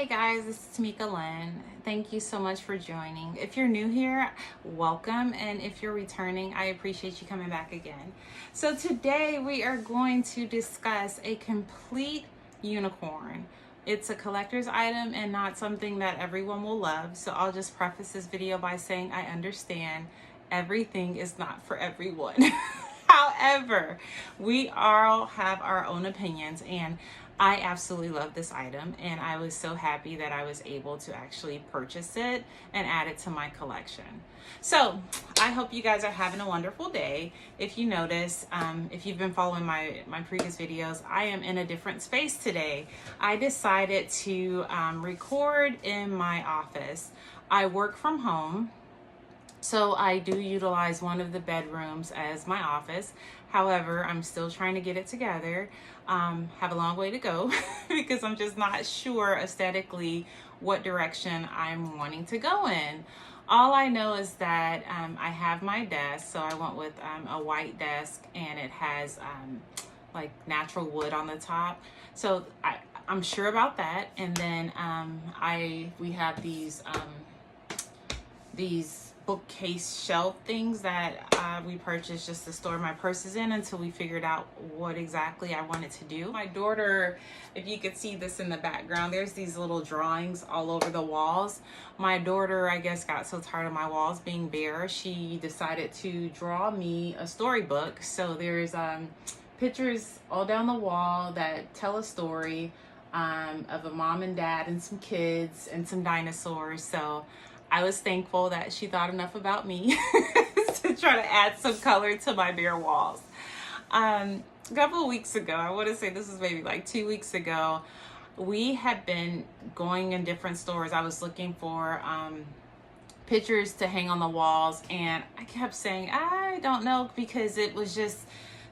Hey guys, this is Tamika Lynn. Thank you so much for joining. If you're new here, welcome. And if you're returning, I appreciate you coming back again. So today we are going to discuss a complete unicorn. It's a collector's item and not something that everyone will love. So I'll just preface this video by saying I understand everything is not for everyone. However, we all have our own opinions, and I absolutely love this item, and I was so happy that I was able to actually purchase it and add it to my collection. So I hope you guys are having a wonderful day. If you notice, if you've been following my previous videos, I am in a different space today. I decided to record in my office. I work from home, so I do utilize one of the bedrooms as my office. However, I'm still trying to get it together. Have a long way to go because I'm just not sure aesthetically what direction I'm wanting to go in. All I know is that I have my desk, so I went with a white desk, and it has like natural wood on the top. So I'm sure about that. And then we have these bookcase shelf things that we purchased just to store my purses in until we figured out what exactly I wanted to do. My daughter, if you could see this in the background, there's these little drawings all over the walls. My daughter, I guess, got so tired of my walls being bare, she decided to draw me a storybook. So there's pictures all down the wall that tell a story of a mom and dad and some kids and some dinosaurs. So I was thankful that she thought enough about me to try to add some color to my bare walls. A couple of weeks ago, I want to say this was maybe like 2 weeks ago, we had been going in different stores. I was looking for pictures to hang on the walls, and I kept saying, I don't know, because it was just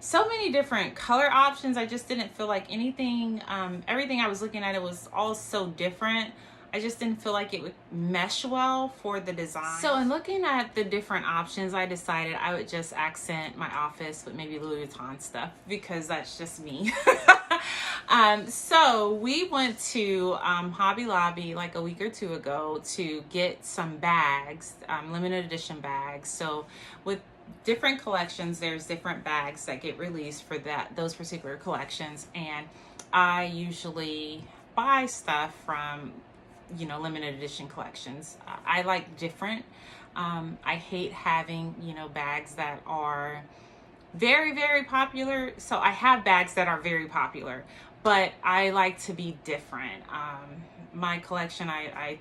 so many different color options. I just didn't feel like anything, everything I was looking at, it was all so different. I just didn't feel like it would mesh well for the design. So in looking at the different options, I decided I would just accent my office with maybe Louis Vuitton stuff, because that's just me. So we went to Hobby Lobby like a week or two ago to get some bags, limited edition bags. So with different collections, there's different bags that get released for those particular collections. And I usually buy stuff from limited edition collections. I like different. I hate having, bags that are very, very popular. So I have bags that are very popular, but I like to be different. My collection, I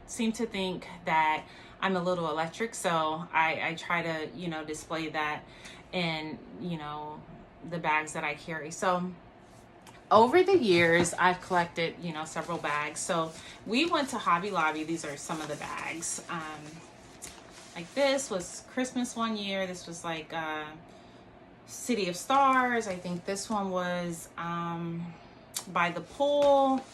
seem to think that I'm a little electric, so I try to, display that in, the bags that I carry. So over the years, I've collected, several bags. So we went to Hobby Lobby. These are some of the bags. Like this was Christmas one year. This was like City of Stars. I think this one was by the pool.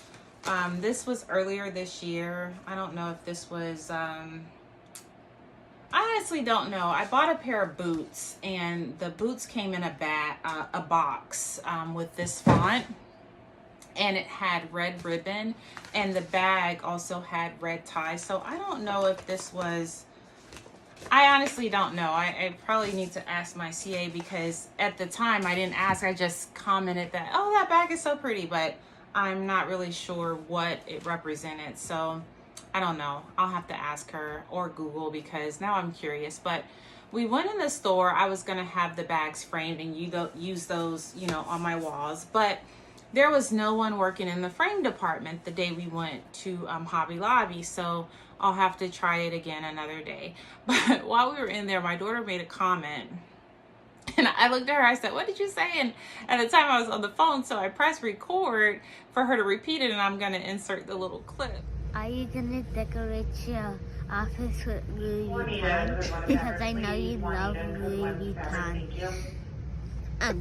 This was earlier this year. I don't know if this was... I honestly don't know. I bought a pair of boots, and the boots came in a box with this font. And it had red ribbon, and the bag also had red ties. So I don't know if this was, I honestly don't know. I probably need to ask my CA, because at the time I didn't ask. I just commented that, oh, that bag is so pretty, but I'm not really sure what it represented. So I don't know. I'll have to ask her or Google, because now I'm curious. But we went in the store. I was going to have the bags framed and use those, on my walls. But there was no one working in the frame department the day we went to Hobby Lobby, so I'll have to try it again another day. But while we were in there, my daughter made a comment, and I looked at her, I said, what did you say? And at the time I was on the phone, so I pressed record for her to repeat it, and I'm going to insert the little clip. Are you going to decorate your office with Louis Vuitton? Because I know you love Louis Vuitton.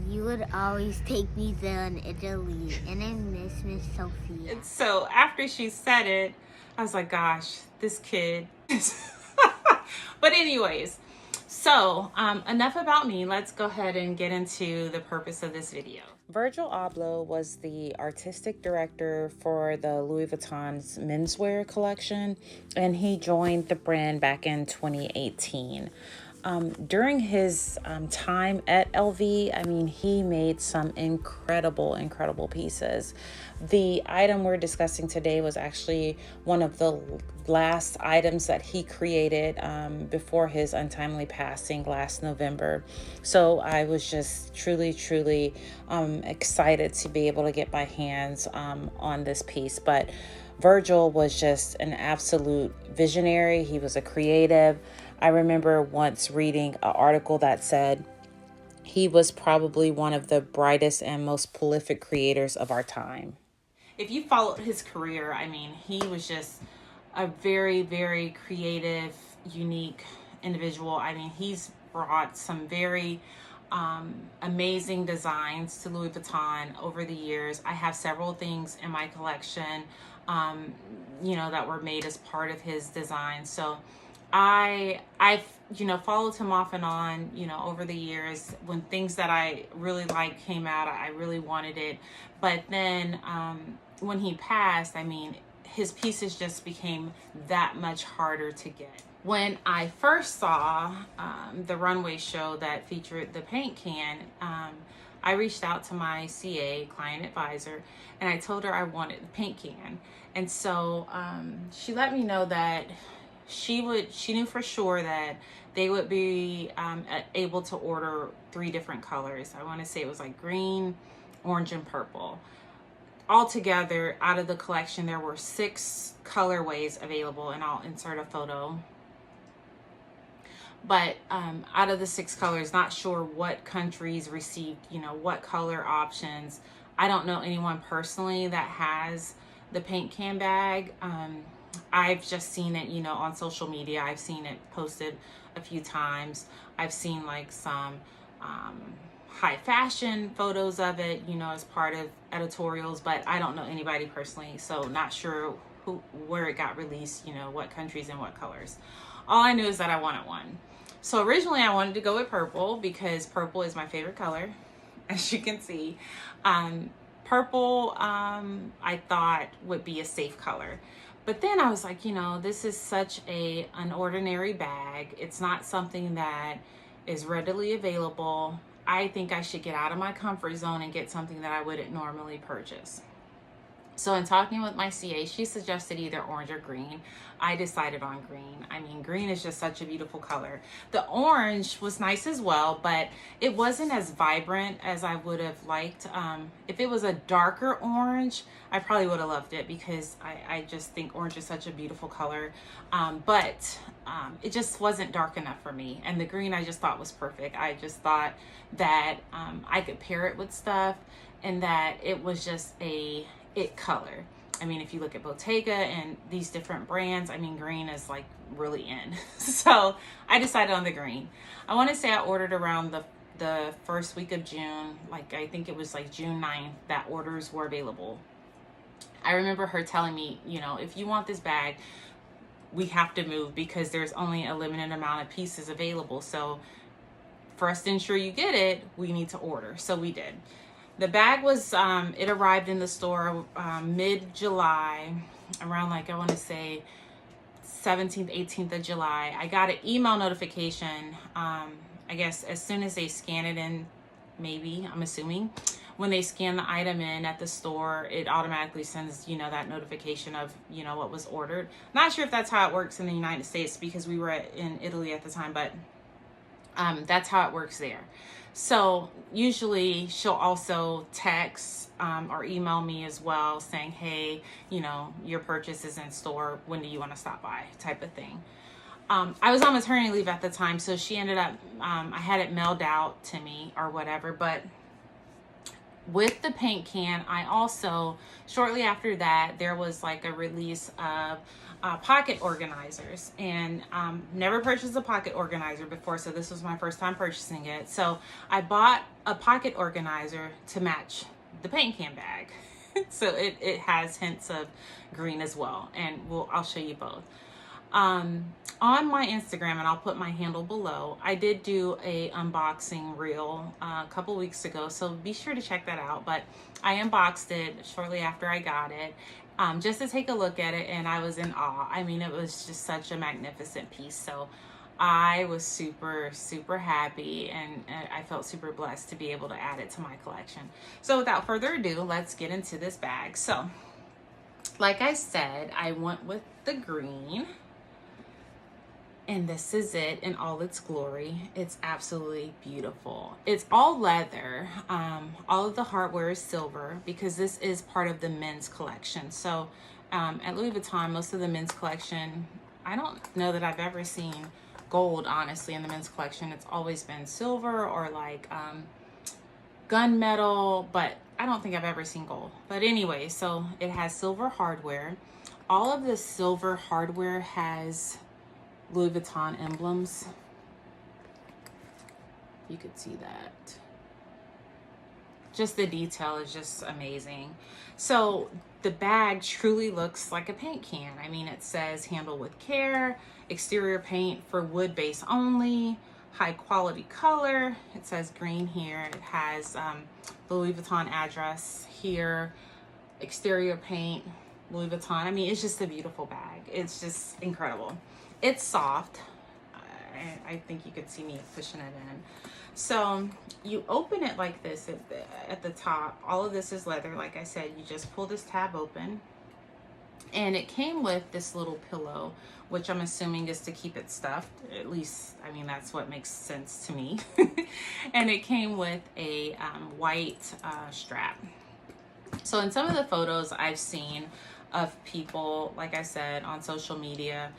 You would always take me there in Italy, and I miss Miss Sophia. And so after she said it, I was like, gosh, this kid. But anyways, so enough about me. Let's go ahead and get into the purpose of this video. Virgil Abloh was the artistic director for the Louis Vuitton's menswear collection, and he joined the brand back in 2018. During his time at LV, I mean, he made some incredible pieces. The item we're discussing today was actually one of the last items that he created before his untimely passing last November. So I was just truly excited to be able to get my hands on this piece. But Virgil was just an absolute visionary. He was a creative. I remember once reading an article that said he was probably one of the brightest and most prolific creators of our time. If you followed his career, I mean, he was just a very creative, unique individual. I mean, he's brought some very amazing designs to Louis Vuitton over the years. I have several things in my collection, that were made as part of his design. So I've followed him off and on, over the years. When things that I really liked came out, I really wanted it. But then when he passed, I mean, his pieces just became that much harder to get. When I first saw the runway show that featured the paint can, I reached out to my CA, client advisor, and I told her I wanted the paint can. And so she let me know that she knew for sure that they would be able to order 3 different colors. I want to say it was like green, orange, and purple. Altogether, out of the collection, there were 6 colorways available, and I'll insert a photo. But out of the 6 colors, not sure what countries received, what color options. I don't know anyone personally that has the paint can bag. I've just seen it, on social media. I've seen it posted a few times. I've seen like some high fashion photos of it, as part of editorials, but I don't know anybody personally, so not sure where it got released, what countries and what colors. All I knew is that I wanted one. So originally I wanted to go with purple because purple is my favorite color, as you can see. Purple, I thought would be a safe color. But then I was like, this is such an ordinary bag. It's not something that is readily available. I think I should get out of my comfort zone and get something that I wouldn't normally purchase. So in talking with my CA, she suggested either orange or green. I decided on green. I mean, green is just such a beautiful color. The orange was nice as well, but it wasn't as vibrant as I would have liked. If it was a darker orange, I probably would have loved it because I just think orange is such a beautiful color. But it just wasn't dark enough for me. And the green I just thought was perfect. I just thought that I could pair it with stuff and that it was just it color. I mean, if you look at Bottega and these different brands, I mean, green is like really in. So I decided on the green. I want to say I ordered around the first week of June. Like, I think it was like June 9th that orders were available. I remember her telling me, if you want this bag, we have to move because there's only a limited amount of pieces available. So for us to ensure you get it, we need to order. So we did. The bag was, it arrived in the store mid-July, around like, I want to say 17th, 18th of July. I got an email notification, I guess as soon as they scan it in, maybe, I'm assuming. When they scan the item in at the store, it automatically sends, that notification of, what was ordered. Not sure if that's how it works in the United States because we were in Italy at the time, but that's how it works there. So usually she'll also text or email me as well saying, hey, your purchase is in store. When do you want to stop by? Type of thing. I was on maternity leave at the time, so she ended up, I had it mailed out to me or whatever. But with the paint can, I also, shortly after that, there was like a release of pocket organizers, and never purchased a pocket organizer before, so this was my first time purchasing it. So I bought a pocket organizer to match the paint can bag. So it has hints of green as well, and I'll show you both. On my Instagram, and I'll put my handle below, I did do a unboxing reel a couple weeks ago, so be sure to check that out. But I unboxed it shortly after I got it, just to take a look at it, and I was in awe. I mean, it was just such a magnificent piece. So I was super, super happy, and I felt super blessed to be able to add it to my collection. So without further ado, let's get into this bag. So like I said, I went with the green. And this is it in all its glory. It's absolutely beautiful. It's all leather. All of the hardware is silver because this is part of the men's collection. So at Louis Vuitton, most of the men's collection, I don't know that I've ever seen gold, honestly, in the men's collection. It's always been silver or like gunmetal, but I don't think I've ever seen gold. But anyway, so it has silver hardware. All of the silver hardware has Louis Vuitton emblems. You could see that. Just the detail is just amazing. So the bag truly looks like a paint can. I mean, it says handle with care, exterior paint for wood base only, high quality color. It says green here. It has the Louis Vuitton address here, exterior paint, Louis Vuitton. I mean, it's just a beautiful bag. It's just incredible. It's soft. I think you could see me pushing it in. So you open it like this at the top. All of this is leather. Like I said, you just pull this tab open. And it came with this little pillow, which I'm assuming is to keep it stuffed. At least, I mean, that's what makes sense to me. And it came with a white strap. So in some of the photos I've seen of people, like I said, on social media,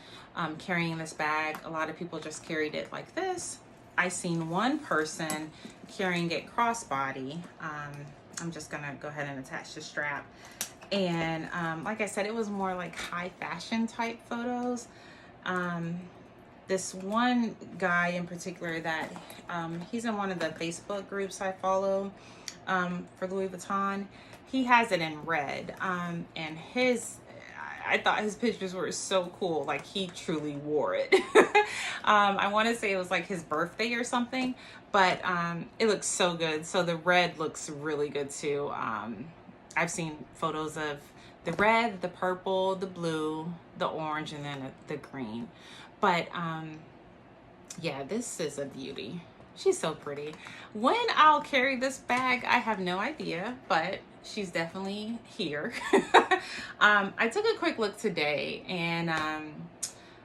carrying this bag, a lot of people just carried it like this. I seen one person carrying it crossbody. I'm just gonna go ahead and attach the strap. And like I said, it was more like high fashion type photos. This one guy in particular that he's in one of the Facebook groups I follow for Louis Vuitton. He has it in red, and I thought his pictures were so cool. Like, he truly wore it. I want to say it was like his birthday or something, but it looks so good. So the red looks really good too. I've seen photos of the red, the purple, the blue, the orange, and then the green. But yeah, this is a beauty. She's so pretty. When I'll carry this bag, I have no idea, but she's definitely here. I took a quick look today, and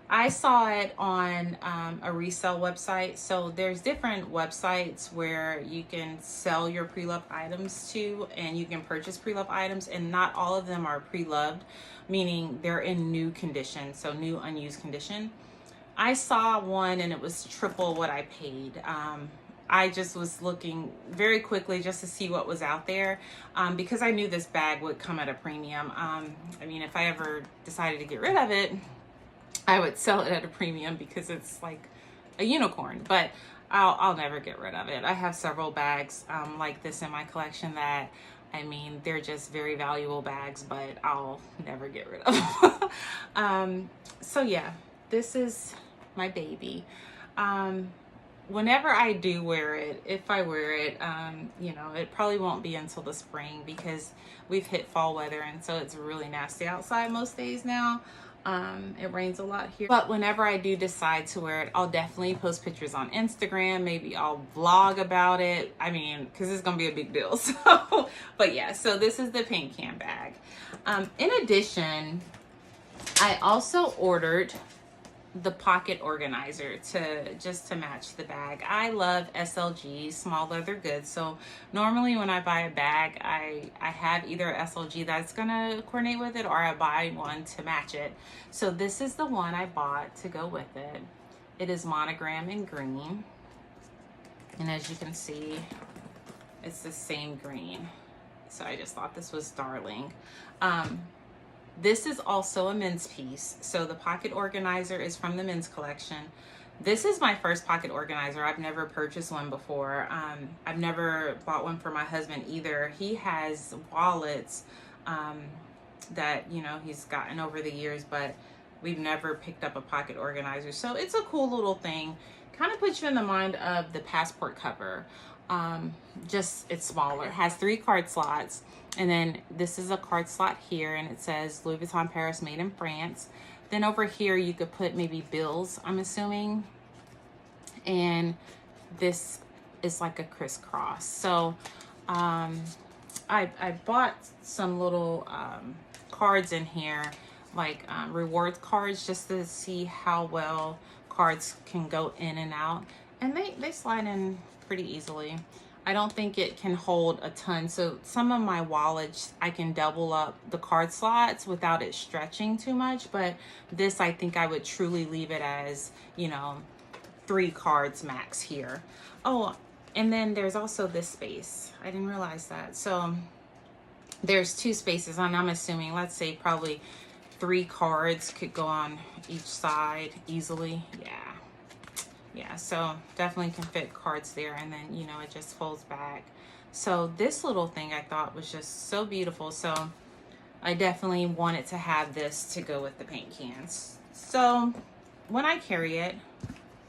I saw it on a resale website. So there's different websites where you can sell your pre-loved items to, and you can purchase pre-loved items, and not all of them are pre-loved, meaning they're in new condition, so new unused condition. I saw one and it was triple what I paid. I just was looking very quickly just to see what was out there, because I knew this bag would come at a premium. I mean, if I ever decided to get rid of it, I would sell it at a premium because it's like a unicorn, but I'll never get rid of it. I have several bags like this in my collection that, I mean, they're just very valuable bags, but I'll never get rid of them. So yeah, this is my baby. Whenever I do wear it, if I wear it, you know, it probably won't be until the spring because we've hit fall weather, and so it's really nasty outside most days now. It rains a lot here, but whenever I do decide to wear it, I'll definitely post pictures on Instagram. Maybe I'll vlog about it. I mean, because it's gonna be a big deal. So, but yeah, so this is the paint can bag. In addition, I also ordered the pocket organizer to match the bag. I love SLG, small leather goods. So normally when I buy a bag, I have either a SLG that's gonna coordinate with it, or I buy one to match it. So this is the one I bought to go with it. It is monogram in green. And as you can see, it's the same green. So I just thought this was darling. This is also a men's piece. So the pocket organizer is from the men's collection. This is my first pocket organizer. I've never purchased one before. I've never bought one for my husband either. He has wallets that, you know, he's gotten over the years, but we've never picked up a pocket organizer. So it's a cool little thing. Kind of puts you in the mind of the passport cover. Just it's smaller. It has 3 card slots. And then this is a card slot here, and it says Louis Vuitton Paris, made in France. Then over here you could put maybe bills, I'm assuming. And this is like a crisscross. So I bought some little cards in here, like reward cards, just to see how well cards can go in and out. And they slide in pretty easily. I don't think it can hold a ton. So some of my wallets, I can double up the card slots without it stretching too much. But this, I think I would truly leave it as, you know, 3 cards max here. Oh, and then there's also this space. I didn't realize that. So there's 2 spaces, and I'm assuming, let's say probably 3 cards could go on each side easily. Yeah, so definitely can fit cards there, and then, you know, it just folds back. So this little thing I thought was just so beautiful. So I definitely wanted to have this to go with the paint cans. So when I carry it,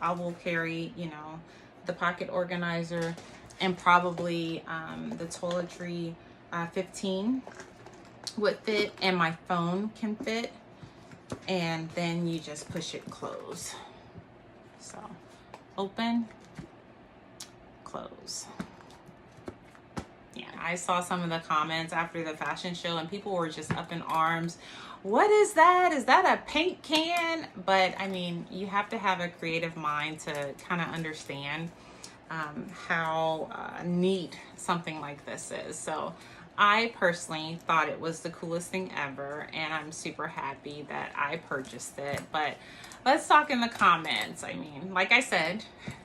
I will carry, you know, the pocket organizer and probably the toiletry 15 would fit, and my phone can fit, and then you just push it close. So open, close. Yeah, I saw some of the comments after the fashion show, and people were just up in arms. What is that? Is that a paint can? But I mean, you have to have a creative mind to kind of understand how neat something like this is. So I personally thought it was the coolest thing ever, and I'm super happy that I purchased it. But let's talk in the comments. I mean, like I said,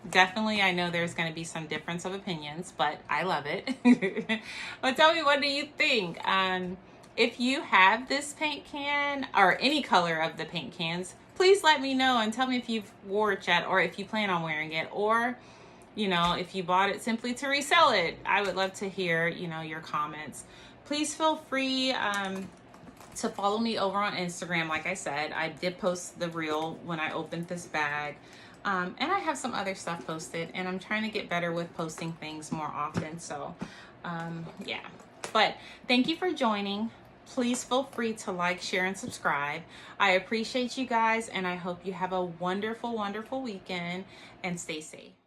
definitely I know there's going to be some difference of opinions, but I love it. But tell me, what do you think? If you have this paint can, or any color of the paint cans, please let me know and tell me if you've wore it yet, or if you plan on wearing it, or, you know, if you bought it simply to resell it. I would love to hear, you know, your comments. Please feel free to follow me over on Instagram. Like I said, I did post the reel when I opened this bag. And I have some other stuff posted, and I'm trying to get better with posting things more often. So, yeah. But thank you for joining. Please feel free to like, share, and subscribe. I appreciate you guys, and I hope you have a wonderful, wonderful weekend, and stay safe.